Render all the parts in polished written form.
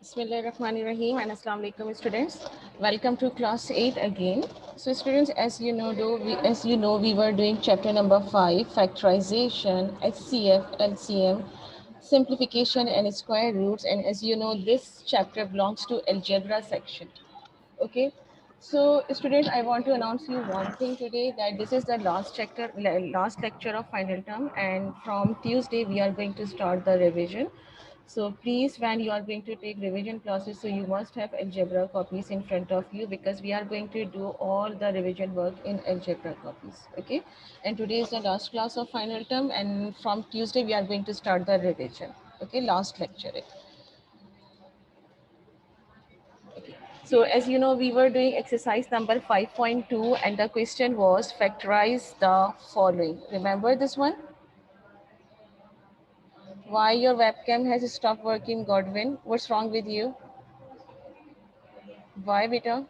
Bismillahirrahmanirrahim and Assalamu alaikum students. Welcome to class 8 again. So students, as you know, we were doing chapter number 5, factorization, HCF, LCM, simplification and square roots. And as you know, this chapter belongs to algebra section. Okay. So students, I want to announce you one thing today, that this is the last lecture of final term, and from Tuesday we are going to start the revision. So please, when you are going to take revision classes, so you must have algebra copies in front of you, because we are going to do all the revision work in algebra copies. Okay. And today is the last class of final term, and from Tuesday we are going to start the revision. Okay, last lecture. So as you know, we were doing exercise number 5.2, and the question was factorize the following. Remember this one? Why your webcam has stopped working, Godwin? What's wrong with you? Why, beta?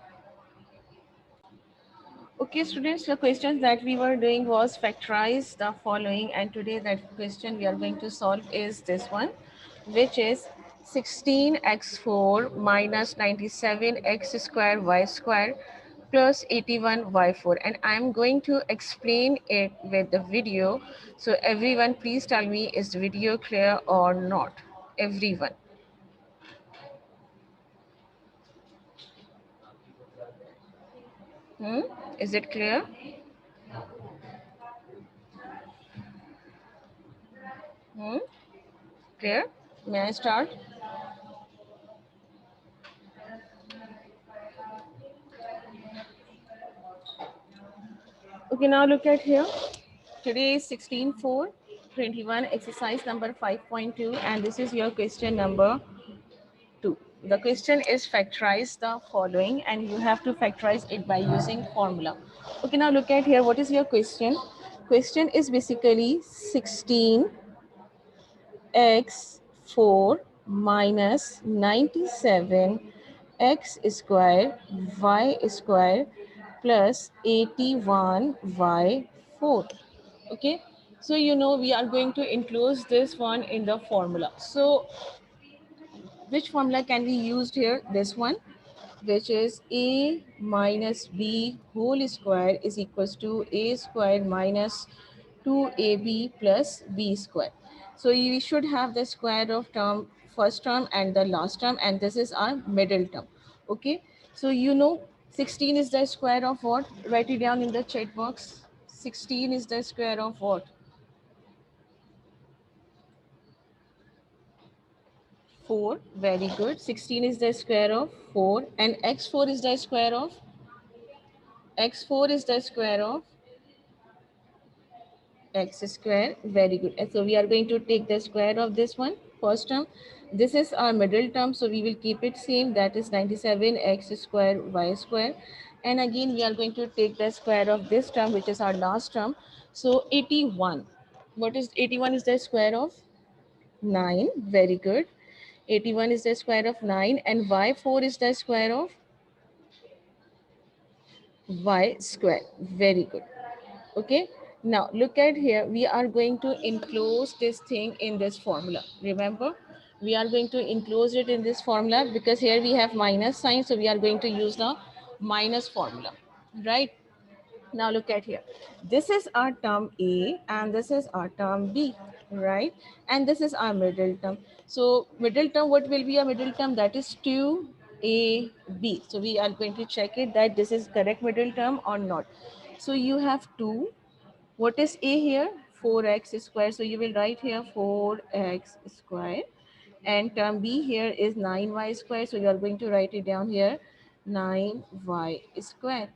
Okay, students, the questions that we were doing was factorize the following, and today that question we are going to solve is this one, which is 16x4 minus 97x square y square plus 81y4, and I'm going to explain it with the video. So everyone, please tell me, is the video clear or not? Everyone. Is it clear? Clear? May I start? Okay, now look at here. Today is 16/4/21, exercise number 5.2, and this is your question number 2. The question is factorize the following, and you have to factorize it by using formula. Okay, now look at here. What is your question? Question is basically 16x4 minus 97x square y square plus 81y4. Okay, so you know we are going to enclose this one in the formula. So which formula can we use here? This one, which is a minus b whole square is equals to a square minus 2ab plus b square. So we should have the square of term, first term and the last term, and this is our middle term. Okay, so you know 16 is the square of what? Write it down in the chat box. 16 is the square of what? 4. Very good. 16 is the square of 4, and x4 is the square of x4 is the square of x square. Very good. And so we are going to take the square of this one, first term. This is our middle term, so we will keep it same, that is 97x square y square. And again we are going to take the square of this term, which is our last term. So 81. What is 81? Is the square of 9. Very good. 81 is the square of 9, and y4 is the square of y square. Very good. Okay, now look at here. We are going to enclose this thing in this formula. Remember, we are going to enclose it in this formula, because here we have minus sign, so we are going to use the minus formula, right? Now look at here. This is our term A and this is our term B, right? And this is our middle term. So middle term, what will be a middle term? That is 2AB. So we are going to check it that this is correct middle term or not. So you have 2. What is A here? 4x square. So you will write here 4x square. And term B here is 9y square. So you are going to write it down here, 9y square.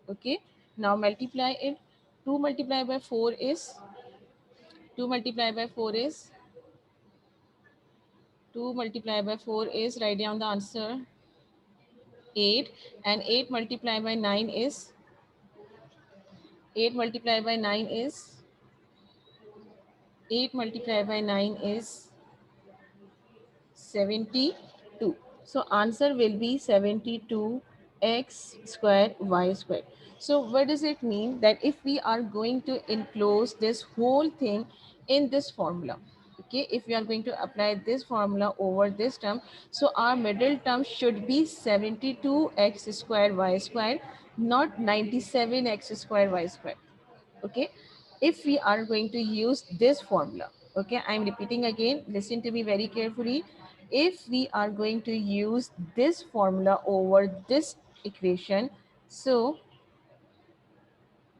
Okay, now multiply it. 2 multiplied by 4 is 2 multiplied by 4 is 2 multiplied by 4 is, write down the answer, 8. And 8 multiplied by 9 is 8 multiplied by 9 is 8 multiplied by 9 is 72. So answer will be 72 x square y square. So what does it mean? That if we are going to enclose this whole thing in this formula, Okay, if we are going to apply this formula over this term, so our middle term should be 72x square y square, not 97x square y square. Okay, if we are going to use this formula, okay, I'm repeating again, listen to me very carefully. If we are going to use this formula over this equation, so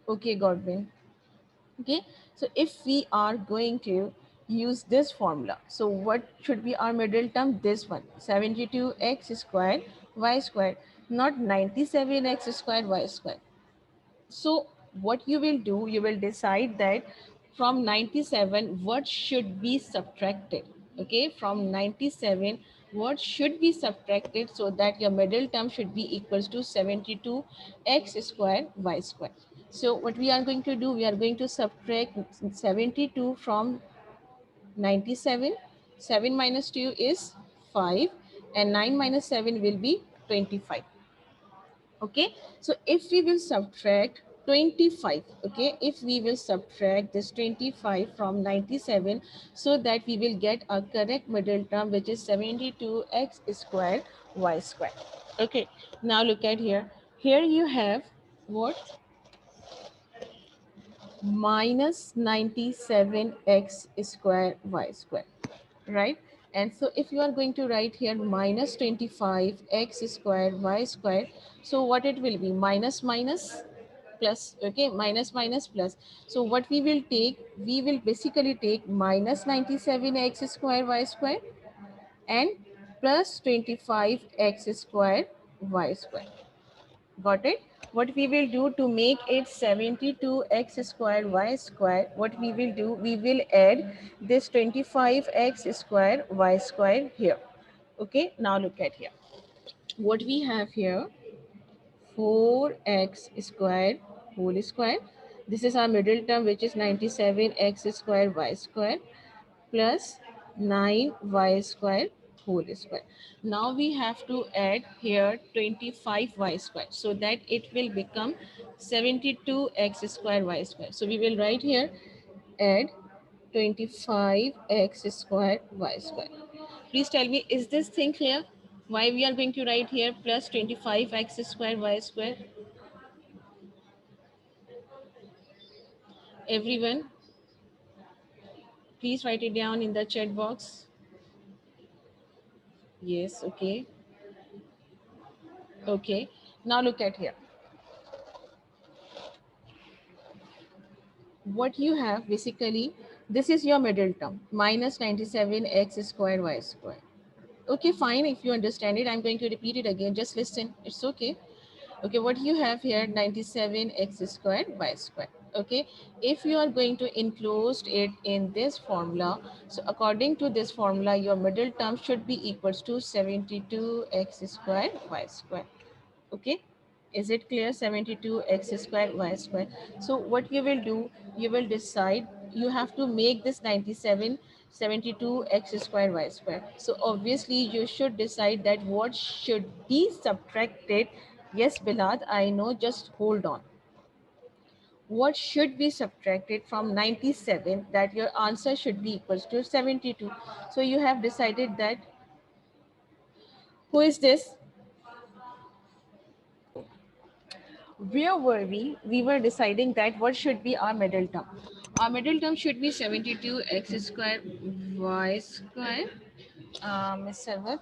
okay, Godwin. Okay, so if we are going to use this formula, so what should be our middle term? This one, 72x square y square, not 97x square y square. So what you will do, you will decide that from 97 what should be subtracted. Okay, from 97 what should be subtracted, so that your middle term should be equals to 72 x square y square. So what we are going to do, we are going to subtract 72 from 97. 7 minus 2 is 5, and 9 minus 7 will be 25. Okay, so if we will subtract 25, okay, if we will subtract this 25 from 97, so that we will get a correct middle term, which is 72x square y square. Okay, now look at here. Here you have what? Minus 97x square y square, right? And so if you are going to write here minus 25x square y square, so what it will be? Minus minus plus. Okay, minus minus plus. So what we will take, we will basically take minus 97x square y square and plus 25x square y square. Got it? What we will do to make it 72x square y square, what we will do, we will add this 25x square y square here. Okay, now look at here. What we have here, 4x square whole square. This is our middle term, which is 97x square y square plus 9y square whole square. Now we have to add here 25y square, so that it will become 72x square y square. So we will write here add 25x square y square. Please tell me, is this thing clear? Why we are going to write here plus 25x square y square? Everyone, please write it down in the chat box. Yes, okay. Okay, now look at here. What you have basically, this is your middle term, minus 97x square y square. Okay, fine. If you understand it, I'm going to repeat it again. Just listen. It's okay. Okay, what you have here, 97x square y square. Okay, if you are going to enclose it in this formula, so according to this formula, your middle term should be equals to 72x square y square. Okay, is it clear? 72x square y square. So what you will do, you will decide, you have to make this 97 72x square y square. So obviously you should decide that what should be subtracted. Yes, Bilad, I know, just hold on. What should be subtracted from 97, that your answer should be equals to 72. So you have decided that, who is this? Where were we? We were deciding that what should be our middle term. Our middle term should be 72x square y square. Miss Sarvat.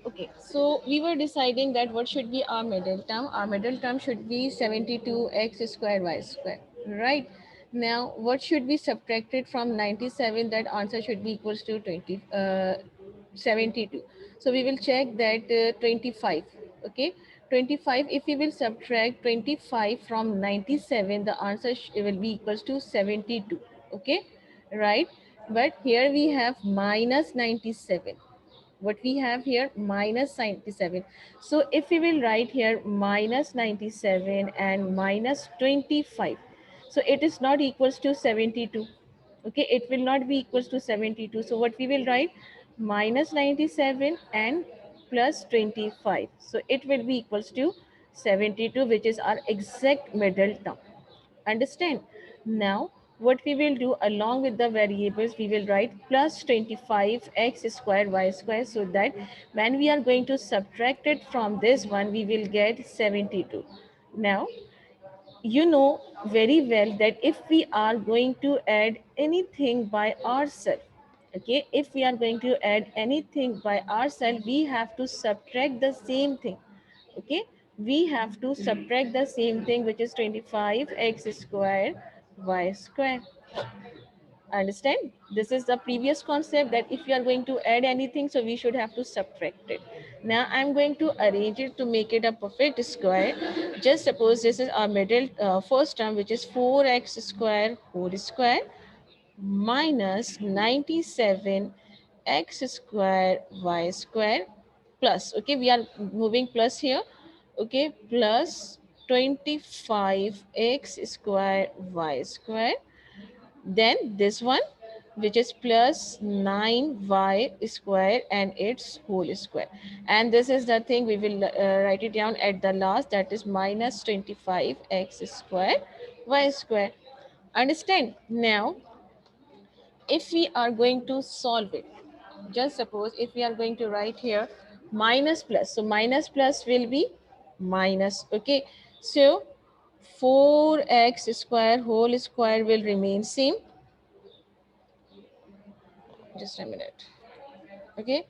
Okay, so we were deciding that what should be our middle term. Our middle term should be 72x square y square, right? Now, what should be subtracted from 97? That answer should be equals to 72. So we will check that 25, okay? 25, if we will subtract 25 from 97, the answer will be equals to 72, okay? Right? But here we have minus 97. What we have here, minus 97. So if we will write here minus 97 and minus 25, so it is not equals to 72. Okay, it will not be equals to 72. So what we will write, minus 97 and plus 25, so it will be equals to 72, which is our exact middle term. Understand? Now, what we will do along with the variables, we will write plus 25 x square y square, so that when we are going to subtract it from this one, we will get 72. Now, you know very well that if we are going to add anything by ourselves, okay, if we are going to add anything by ourselves, we have to subtract the same thing. Okay, we have to subtract the same thing, which is 25 x square y square. Understand, this is the previous concept, that if you are going to add anything, so we should have to subtract it. Now I'm going to arrange it to make it a perfect square. Just suppose this is our middle first term, which is 4x square whole square minus 97 x square y square plus, okay, we are moving plus here, okay, plus 25 x square y square, then this one, which is plus 9y square and its whole square. And this is the thing we will write it down at the last, that is minus 25 x square y square. Understand? Now, if we are going to solve it, just suppose if we are going to write here minus plus, so minus plus will be minus, okay, so 4x square whole square will remain same. Just a minute. Okay,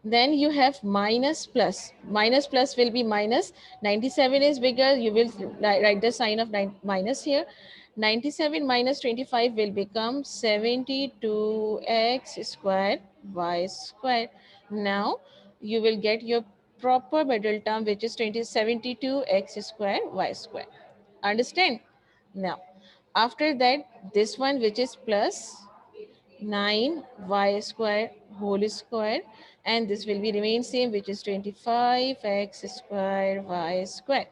then you have minus plus, minus plus will be minus, 97 is bigger, you will write the sign of minus here. 97 minus 25 will become 72x square y square. Now you will get your proper middle term, which is 72x square y square. Understand? Now after that, this one, which is plus 9y square whole square, and this will be remain same, which is 25x square y square.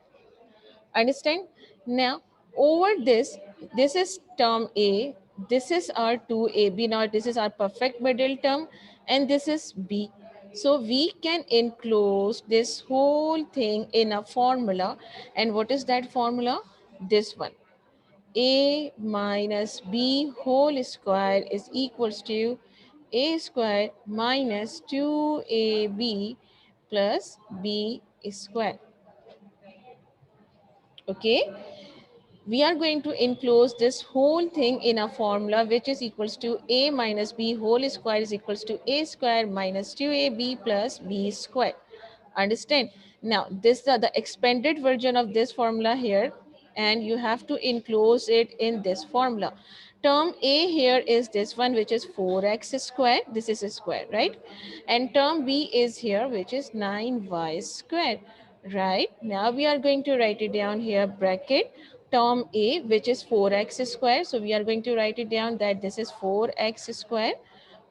Understand? Now over this is term A, this is our 2ab. Now this is our perfect middle term, and this is B. So we can enclose this whole thing in a formula. And what is that formula? This one, a minus b whole square is equals to a square minus 2ab plus b square. Okay, we are going to enclose this whole thing in a formula, which is equals to a minus b whole square is equals to a square minus 2ab plus b square. Understand? Now this is the expanded version of this formula here, and you have to enclose it in this formula. Term a here is this one, which is 4x square, this is a square, right? And term b is here, which is 9y square. Right, now we are going to write it down here, bracket term a, which is 4x square, so we are going to write it down that this is 4x square.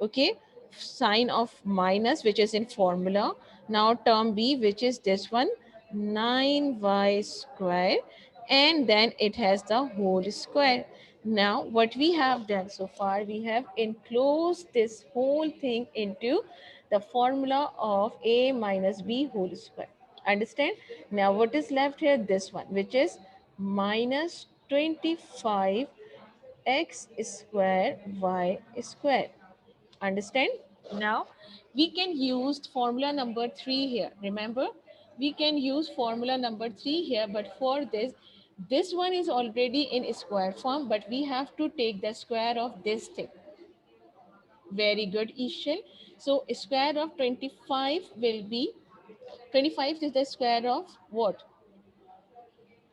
Okay, sign of minus, which is in formula. Now term b, which is this one, 9y square, and then it has the whole square. Now what we have done so far, we have enclosed this whole thing into the formula of a minus b whole square. Understand? Now what is left here? This one, which is minus 25 x square y square. Understand? Now we can use formula number 3 here. Remember, we can use formula number 3 here, but for this one is already in square form, but we have to take the square of this thing. Very good, Ishil. So square of 25 will be, 25 is the square of what?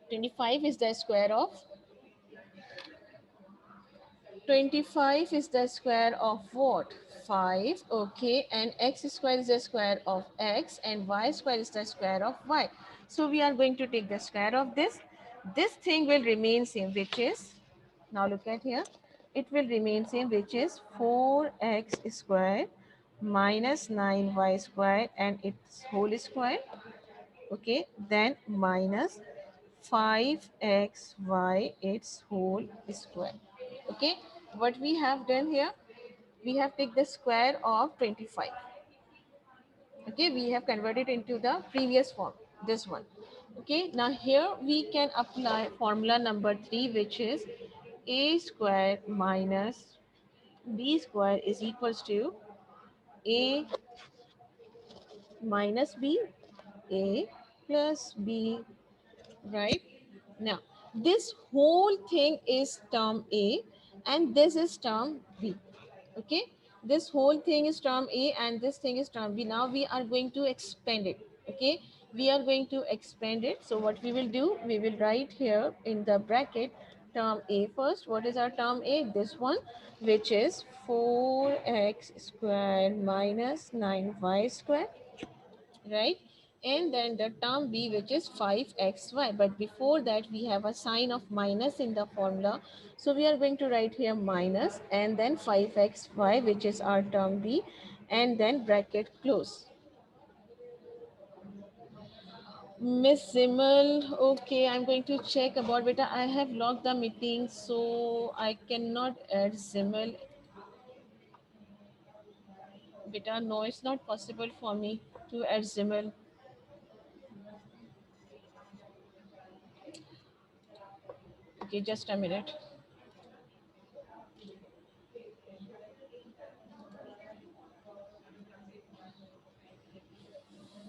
25 is the square of 25 is the square of what? 5. Okay, and x square is the square of x, and y square is the square of y. So we are going to take the square of this. This thing will remain same, which is, now look at here, it will remain same, which is 4x square minus 9y square and its whole square. Okay, then minus 5xy its whole square. Okay, what we have done here, we have taken the square of 25. Okay, we have converted into the previous form, this one. Okay, now here we can apply formula number 3, which is a square minus b square is equals to a minus b, a plus b, right? Now, this whole thing is term A and this is term B. Okay, this whole thing is term A and this thing is term B. Now we are going to expand it. Okay, we are going to expand it. So what we will do, we will write here in the bracket term A first. What is our term A? This one, which is 4x squared minus 9y squared, right? And then the term b, which is 5xy, but before that we have a sign of minus in the formula, so we are going to write here minus and then 5xy, which is our term b, and then bracket close. Miss Zimal, okay, I'm going to check about beta. I have logged the meeting, so I cannot add Zimal. Beta, no, it's not possible for me to add Zimal. Okay, just a minute.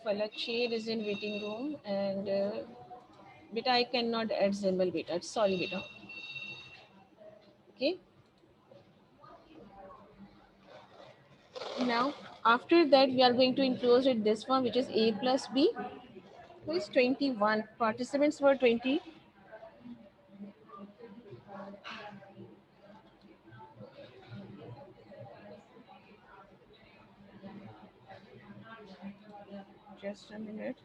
Falak Shade is in waiting room and beta I cannot add Zimbal beta. Sorry beta. Okay. Now after that we are going to enclose it this one, which is a plus b, who is 21. Participants were 20. Just a minute.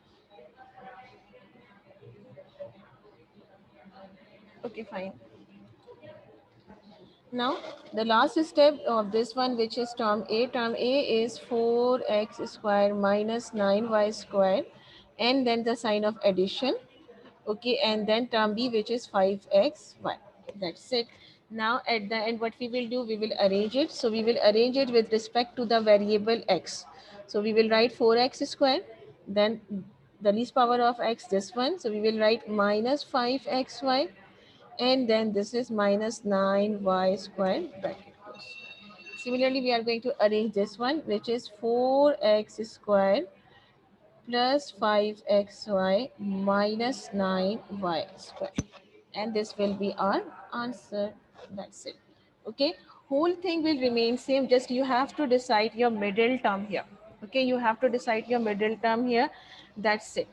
Okay, fine. Now the last step of this one, which is term A. Term A is 4x square minus 9y square, and then the sign of addition. Okay, and then term b, which is 5xy. That's it. Now at the end what we will do, we will arrange it. So we will arrange it with respect to the variable x. So we will write 4x square, then the least power of x, this one, so we will write minus 5xy, and then this is minus 9y square, bracket close. Similarly we are going to arrange this one, which is 4x square plus 5xy minus 9y square, and this will be our answer. That's it. Okay, whole thing will remain same, just you have to decide your middle term here. Okay, you have to decide your middle term here. That's it.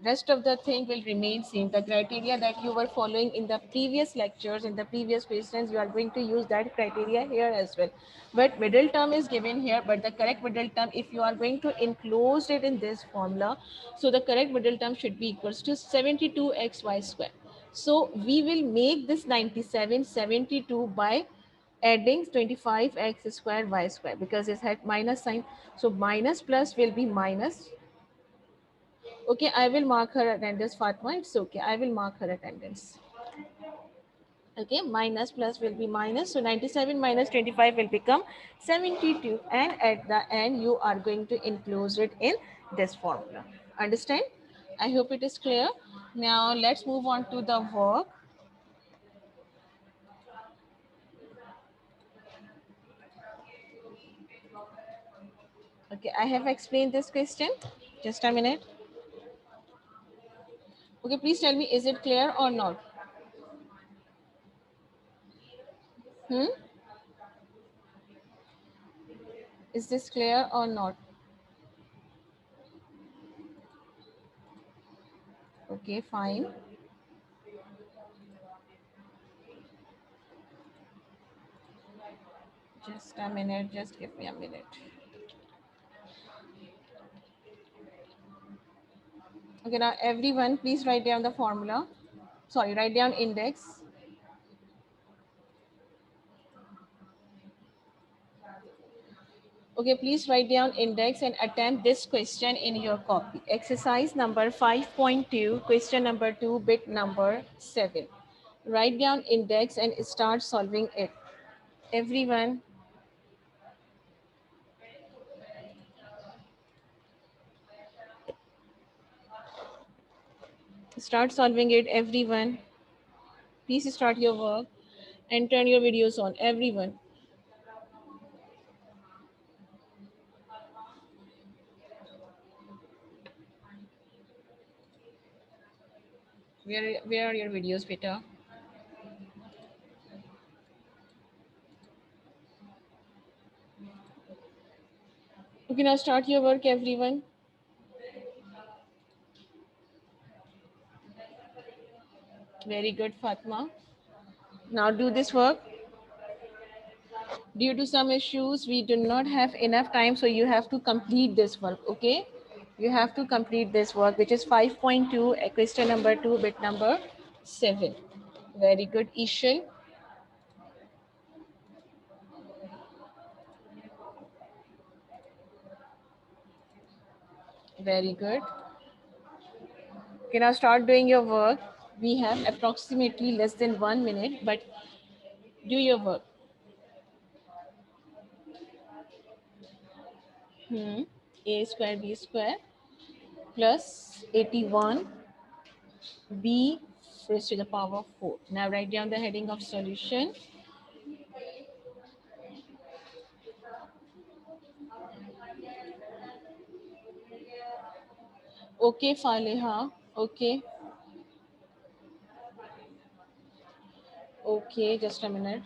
Rest of the thing will remain same. The criteria that you were following in the previous lectures, in the previous questions, you are going to use that criteria here as well. But middle term is given here, but the correct middle term, if you are going to enclose it in this formula, so the correct middle term should be equals to 72xy square. So we will make this 97 72 by adding 25x square y square, because it had minus sign. So minus plus will be minus. Okay, I will mark her attendance, Fatma. It's okay. I will mark her attendance. Okay, minus plus will be minus. So 97 minus 25 will become 72. And at the end, you are going to enclose it in this formula. Understand? I hope it is clear. Now let's move on to the work. Okay, I have explained this question. Just a minute. Okay, please tell me, is it clear or not? Hmm? Is this clear or not? Okay, fine. Just a minute. Just give me a minute. Okay, now everyone, please write down the formula. Sorry, write down index. Okay, please write down index and attempt this question in your copy. Exercise number 5.2, question number 2, bit number 7. Write down index and start solving it. Everyone, start solving it, everyone. Please start your work. and turn your videos on, everyone. Where are your videos, beta? Okay, now start your work, everyone. Very good, Fatma. Now do this work. Due to some issues, we do not have enough time, so you have to complete this work, okay? You have to complete this work, which is 5.2, question number 2, bit number 7. Very good, Ishil. Very good. Okay, now start doing your work. We have approximately less than 1 minute, but do your work. A square B square plus 81 B raised to the power of 4. Now write down the heading of solution. Okay, Faleha. Okay, just a minute.